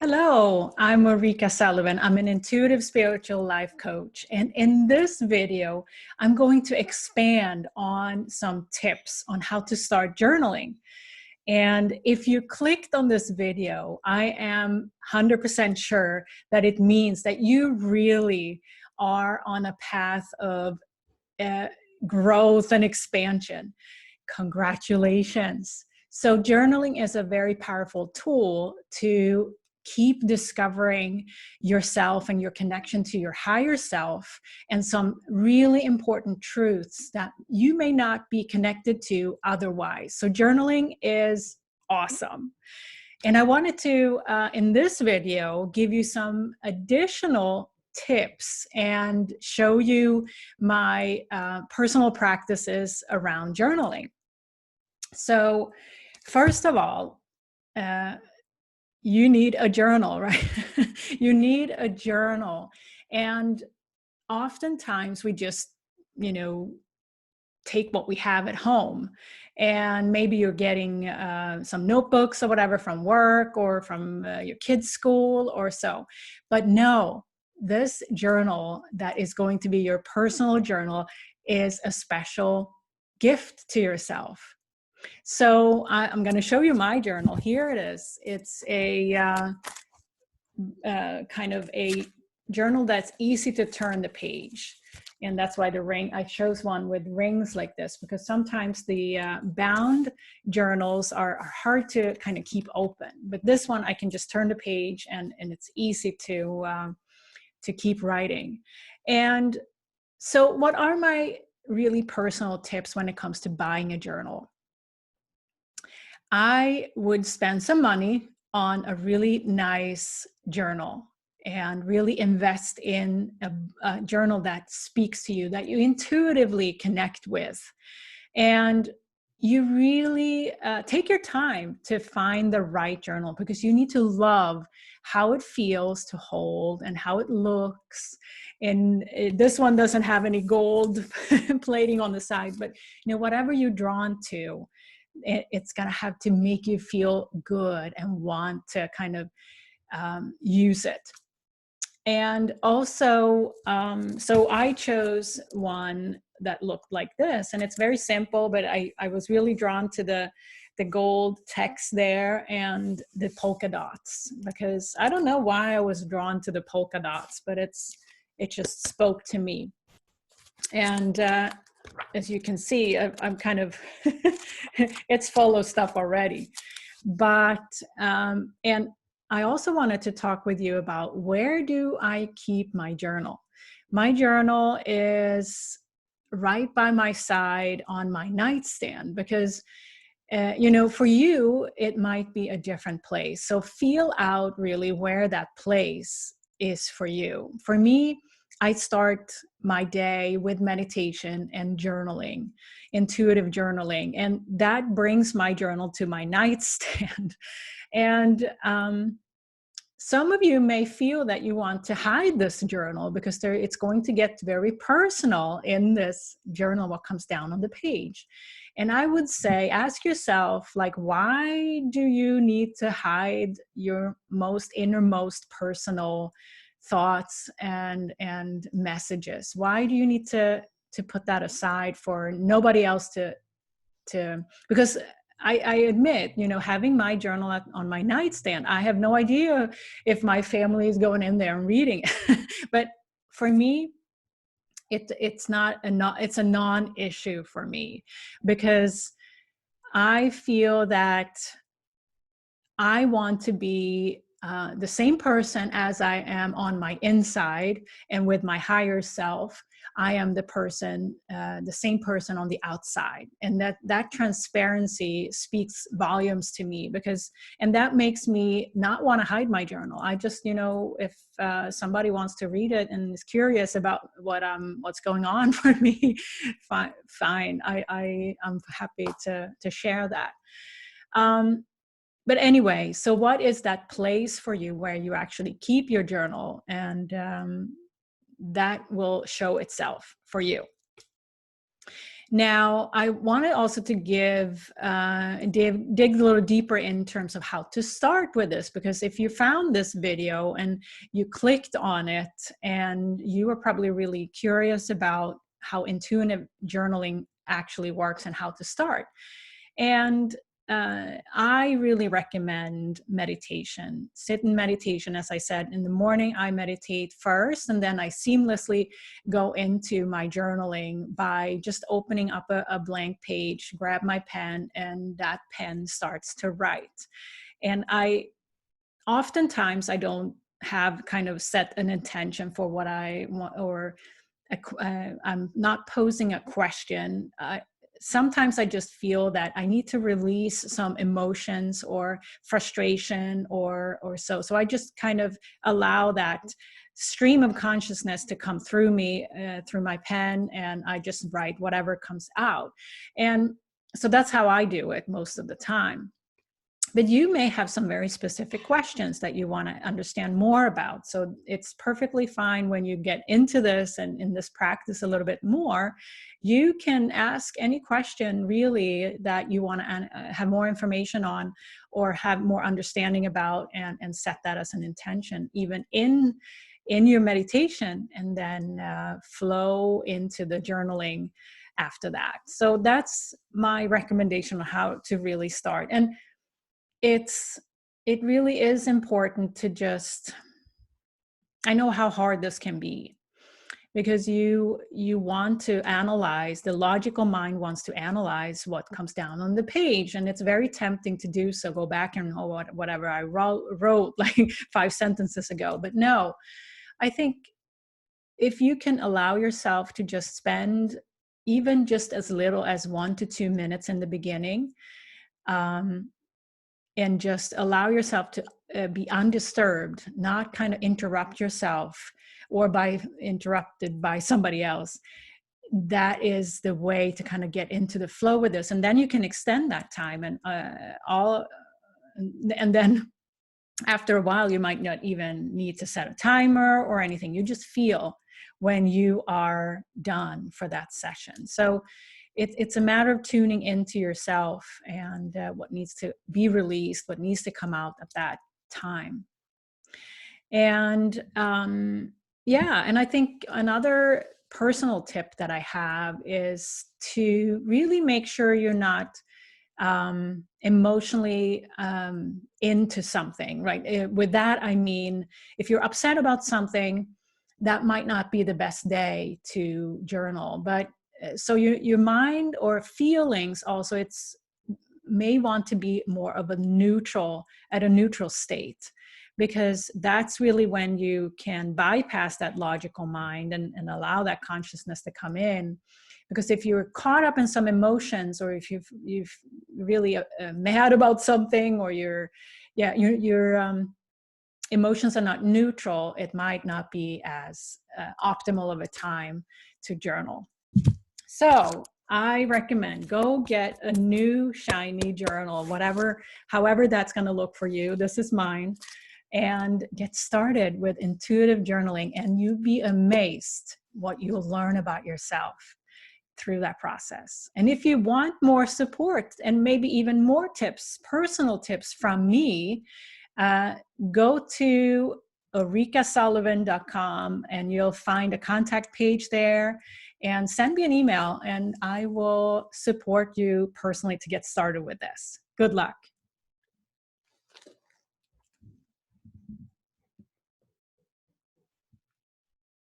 Hello, I'm Ulrika Sullivan. I'm an intuitive spiritual life coach. And in this video, I'm going to expand on some tips on how to start journaling. And if you clicked on this video, I am 100% sure that it means that you really are on a path of growth and expansion. Congratulations. So journaling is a very powerful tool to keep discovering yourself and your connection to your higher self and some really important truths that you may not be connected to otherwise. So journaling is awesome. And I wanted to, in this video, give you some additional tips and show you my personal practices around journaling. So first of all, you need a journal, right? You need a journal. And oftentimes we just, take what we have at home. And maybe you're getting some notebooks or whatever from work or from your kids' school or so. But no, this journal that is going to be your personal journal is a special gift to yourself. So I'm going to show you my journal. Here it is. It's a kind of a journal that's easy to turn the page. And that's why I chose one with rings like this, because sometimes the bound journals are hard to kind of keep open. But this one, I can just turn the page and it's easy to keep writing. And so what are my really personal tips when it comes to buying a journal? I would spend some money on a really nice journal and really invest in a journal that speaks to you, that you intuitively connect with. And you really take your time to find the right journal, because you need to love how it feels to hold and how it looks. And this one doesn't have any gold plating on the side, but whatever you're drawn to, it's going to have to make you feel good and want to kind of use it. And also, so I chose one that looked like this, and it's very simple, but I was really drawn to the gold text there and the polka dots, because I don't know why I was drawn to the polka dots, but it just spoke to me. And as you can see, I'm kind of, it's full of stuff already. But, and I also wanted to talk with you about, where do I keep my journal? My journal is right by my side on my nightstand, because, for you, it might be a different place. So feel out really where that place is for you. For me, I start my day with meditation and journaling, intuitive journaling, and that brings my journal to my nightstand. And some of you may feel that you want to hide this journal, because it's going to get very personal in this journal, what comes down on the page. And I would say, ask yourself, why do you need to hide your innermost personal thoughts and messages? Why do you need to put that aside for nobody else to because I admit, having my journal on my nightstand, I have no idea if my family is going in there and reading it. But for me, it's a non-issue for me, because I feel that I want to be the same person as I am on my inside, and with my higher self, I am the same person on the outside. And that transparency speaks volumes to me, and that makes me not want to hide my journal. I just, if somebody wants to read it and is curious about what's going on for me, fine. I'm happy to share that. But anyway, so what is that place for you where you actually keep your journal? And that will show itself for you. Now, I wanted also to dig a little deeper in terms of how to start with this, because if you found this video and you clicked on it and you were probably really curious about how intuitive journaling actually works and how to start. And I really recommend meditation. Sit in meditation. As I said, in the morning, I meditate first, and then I seamlessly go into my journaling by just opening up a blank page, grab my pen, and that pen starts to write. And oftentimes I don't have kind of set an intention for what I want, or I'm not posing a question. Sometimes I just feel that I need to release some emotions or frustration or so. So I just kind of allow that stream of consciousness to come through me, through my pen, and I just write whatever comes out. And so that's how I do it most of the time. But you may have some very specific questions that you want to understand more about. So it's perfectly fine when you get into this and in this practice a little bit more, you can ask any question really that you want to have more information on or have more understanding about, and set that as an intention, even in your meditation, and then flow into the journaling after that. So that's my recommendation on how to really start. And it really is important to just, I know how hard this can be, because you want to analyze, the logical mind wants to analyze what comes down on the page, and it's very tempting to do so, go back and whatever I wrote like 5 sentences ago. But no, I think if you can allow yourself to just spend even just as little as 1 to 2 minutes in the beginning, and just allow yourself to be undisturbed, not kind of interrupt yourself or by interrupted by somebody else. That is the way to kind of get into the flow with this. And then you can extend that time, and then after a while, you might not even need to set a timer or anything. You just feel when you are done for that session. So it's a matter of tuning into yourself and what needs to be released, what needs to come out at that time. And and I think another personal tip that I have is to really make sure you're not emotionally into something, right? With that, I mean, if you're upset about something, that might not be the best day to journal. But so your mind or feelings also, may want to be more of a neutral state, because that's really when you can bypass that logical mind and allow that consciousness to come in. Because if you're caught up in some emotions, or if you've really mad about something, or your emotions are not neutral, it might not be as optimal of a time to journal. So I recommend go get a new shiny journal, however that's going to look for you. This is mine. And get started with intuitive journaling, and you'd be amazed what you'll learn about yourself through that process. And if you want more support and maybe even more tips, personal tips from me, go to ulrikasullivan.com and you'll find a contact page there, and send me an email and I will support you personally to get started with this. Good luck.